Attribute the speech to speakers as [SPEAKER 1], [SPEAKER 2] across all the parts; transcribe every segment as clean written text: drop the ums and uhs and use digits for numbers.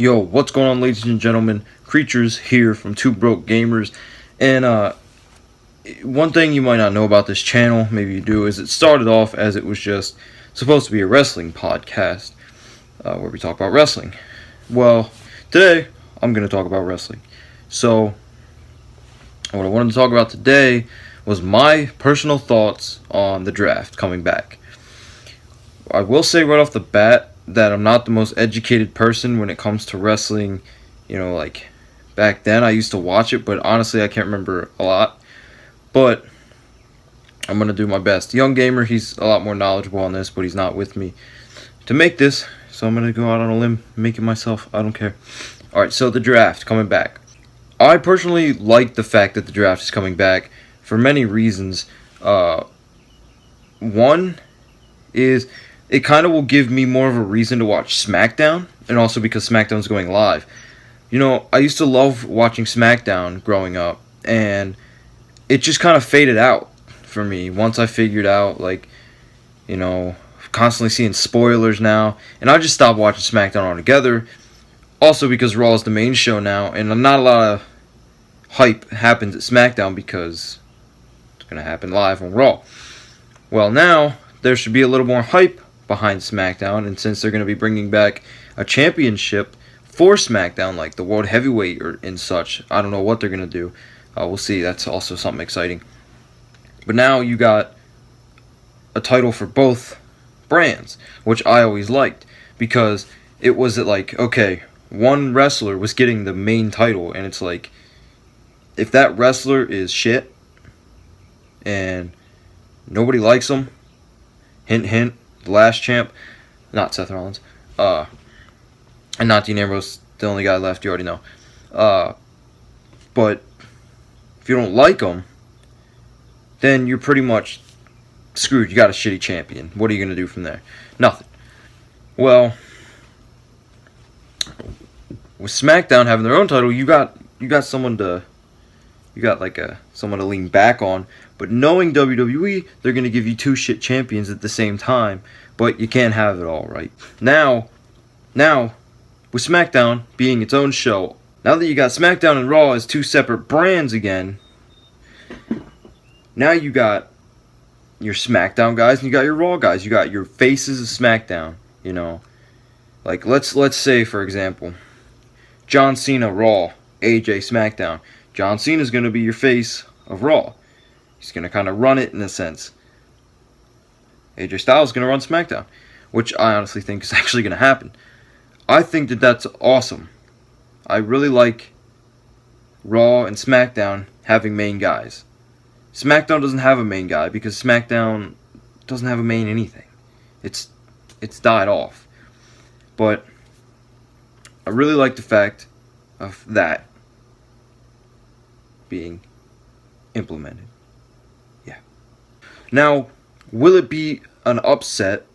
[SPEAKER 1] Yo, what's going on, ladies and gentlemen? Creatures here from Two Broke Gamers. And one thing you might not know about this channel, maybe you do, is it started off as it was just supposed to be a wrestling podcast where we talk about wrestling. Well, today I'm going to talk about wrestling. So, what I wanted to talk about today was my personal thoughts on the draft coming back. I will say right off the bat that I'm not the most educated person when it comes to wrestling. Like back then I used to watch it, but honestly I can't remember a lot. But I'm going to do my best. Young Gamer, he's a lot more knowledgeable on this, but he's not with me to make this. So I'm going to go out on a limb, make it myself. I don't care. Alright, so the draft coming back. I personally like the fact that the draft is coming back for many reasons. One is it kind of will give me more of a reason to watch SmackDown, and also because SmackDown's going live. I used to love watching SmackDown growing up, and it just kind of faded out for me once I figured out, constantly seeing spoilers now, and I just stopped watching SmackDown altogether. Also because Raw is the main show now, and not a lot of hype happens at SmackDown because it's going to happen live on Raw. Well, now there should be a little more hype behind SmackDown, and since they're going to be bringing back a championship for SmackDown, like the World Heavyweight and such, I don't know what they're going to do. We'll see. That's also something exciting. But now you got a title for both brands, which I always liked, because it was okay, one wrestler was getting the main title, and it's like, if that wrestler is shit and nobody likes him, hint hint, the last champ, not Seth Rollins, and not Dean Ambrose, the only guy left, you already know. But if you don't like him, then you're pretty much screwed. You got a shitty champion. What are you going to do from there? Nothing. Well, with SmackDown having their own title, you got someone to someone to lean back on. But knowing WWE, they're going to give you two shit champions at the same time, but you can't have it all, right? Now, with SmackDown being its own show, now that you got SmackDown and Raw as two separate brands again, now you got your SmackDown guys and you got your Raw guys. You got your faces of SmackDown, Like, let's say, for example, John Cena, Raw, AJ, SmackDown. John Cena's going to be your face of Raw. He's going to kind of run it in a sense. AJ Styles is going to run SmackDown, which I honestly think is actually going to happen. I think that that's awesome. I really like Raw and SmackDown having main guys. SmackDown doesn't have a main guy because SmackDown doesn't have a main anything. It's died off. But I really like the fact of that being implemented. Yeah. Now, will it be an upset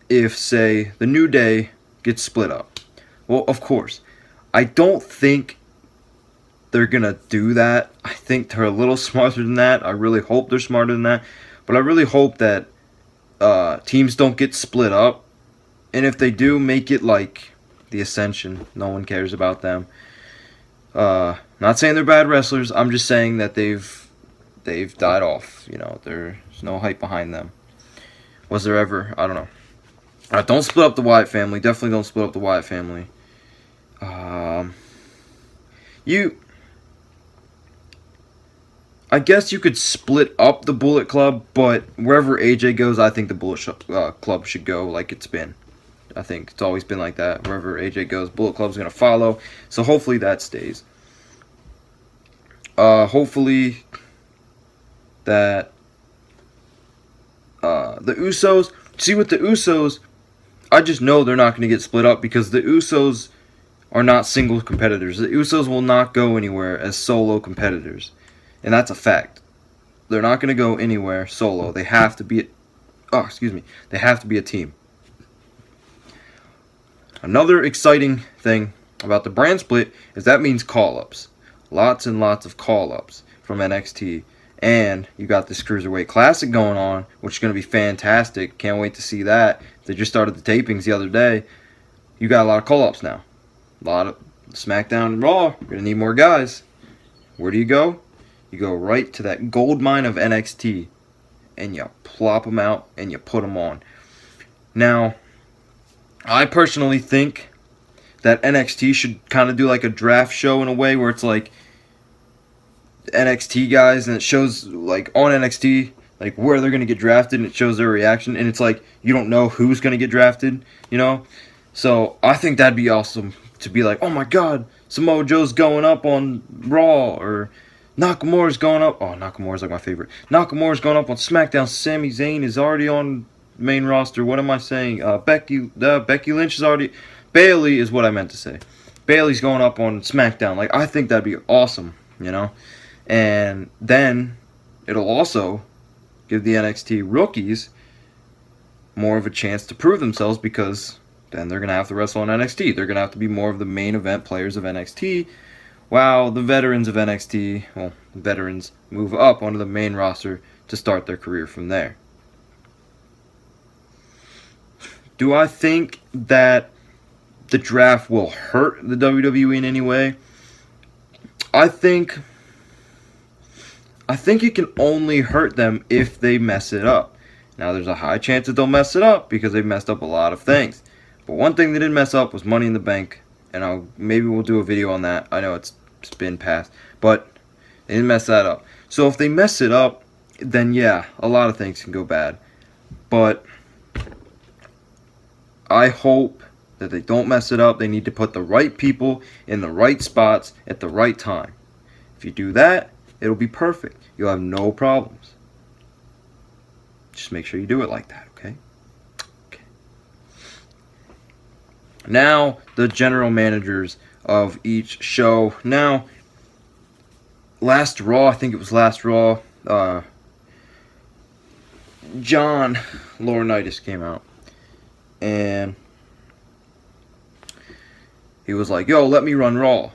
[SPEAKER 1] if, say, the New Day gets split up? Well, of course. I don't think they're going to do that. I think they're a little smarter than that. I really hope they're smarter than that. But I really hope that teams don't get split up. And if they do, make it like the Ascension. No one cares about them. Not saying they're bad wrestlers. I'm just saying that they've died off. There's no hype behind them. Was there ever? I don't know. Alright, don't split up the Wyatt family. Definitely don't split up the Wyatt family. I guess you could split up the Bullet Club, but wherever AJ goes, I think the Bullet Club should go like it's been. I think it's always been like that. Wherever AJ goes, Bullet Club's going to follow. So hopefully that stays. Hopefully that the Usos... See, with the Usos, I just know they're not going to get split up because the Usos are not single competitors. The Usos will not go anywhere as solo competitors. And that's a fact. They're not going to go anywhere solo. They have to be... They have to be a team. Another exciting thing about the brand split is that means call-ups. Lots and lots of call-ups from NXT. And you got this Cruiserweight Classic going on, which is going to be fantastic. Can't wait to see that. They just started the tapings the other day. You got a lot of call-ups now. A lot of SmackDown and Raw. You're gonna need more guys. Where do you go? You go right to that gold mine of NXT, and you plop them out and you put them on. Now, I personally think that NXT should kind of do like a draft show in a way where it's like NXT guys, and it shows like on NXT like where they're gonna get drafted, and it shows their reaction, and it's like you don't know who's gonna get drafted, you know. So I think that'd be awesome to be like, oh my God, Samoa Joe's going up on Raw, or Nakamura's going up. Oh, Nakamura's like my favorite. Nakamura's going up on SmackDown. Sami Zayn is already on main roster. What am I saying? Becky Lynch is already. Bayley is what I meant to say. Bayley's going up on SmackDown. Like, I think that'd be awesome, you know? And then it'll also give the NXT rookies more of a chance to prove themselves, because then they're going to have to wrestle on NXT. They're going to have to be more of the main event players of NXT, while the veterans of NXT, well, veterans move up onto the main roster to start their career from there. Do I think that the draft will hurt the WWE in any way? I think it can only hurt them if they mess it up. Now, there's a high chance that they'll mess it up because they've messed up a lot of things. But one thing they didn't mess up was Money in the Bank, and maybe we'll do a video on that. I know it's been past, but they didn't mess that up. So if they mess it up, then yeah, a lot of things can go bad. But I hope that they don't mess it up. They need to put the right people in the right spots at the right time. If you do that, it'll be perfect. You'll have no problems. Just make sure you do it like that, okay? Okay. Now, the general managers of each show. Now, last Raw, I think it was last Raw, John Laurinaitis came out, and he was like, yo, let me run Raw.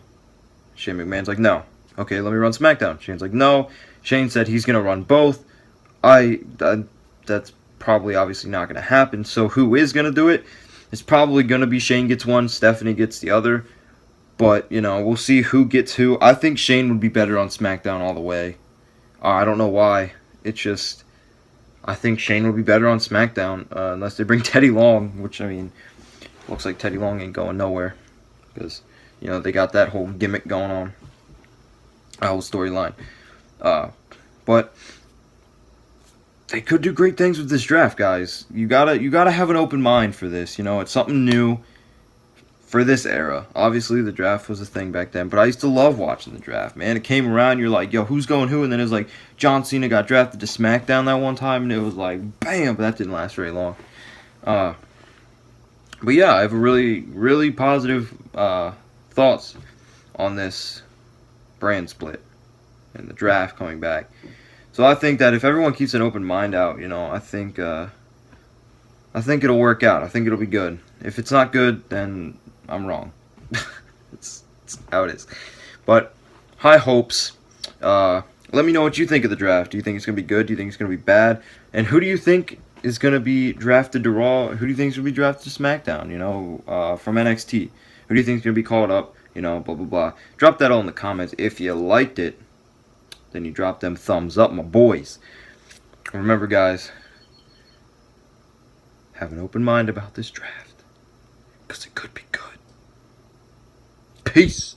[SPEAKER 1] Shane McMahon's like, no. Okay, let me run SmackDown. Shane's like, no. Shane said he's going to run both. That's probably obviously not going to happen. So who is going to do it? It's probably going to be Shane gets one, Stephanie gets the other. But, you know, we'll see who gets who. I think Shane would be better on SmackDown all the way. I don't know why. It's just, I think Shane would be better on SmackDown unless they bring Teddy Long, which, I mean, looks like Teddy Long ain't going nowhere. Because, you know, they got that whole gimmick going on. That whole storyline. But they could do great things with this draft, guys. You gotta have an open mind for this. You know, it's something new for this era. Obviously, the draft was a thing back then, but I used to love watching the draft, man. It came around, you're like, yo, who's going who? And then it was like, John Cena got drafted to SmackDown that one time, and it was like, bam, but that didn't last very long. But yeah, I have really, really positive thoughts on this brand split and the draft coming back. So I think that if everyone keeps an open mind out, you know, I think it'll work out. I think it'll be good. If it's not good, then I'm wrong. it's how it is. But high hopes. Let me know what you think of the draft. Do you think it's going to be good? Do you think it's going to be bad? And who do you think is going to be drafted to Raw? Who do you think is going to be drafted to SmackDown, you know, from NXT? Who do you think is going to be called up? You know, blah, blah, blah. Drop that all in the comments. If you liked it, then you drop them thumbs up, my boys. Remember, guys, have an open mind about this draft, because it could be good. Peace.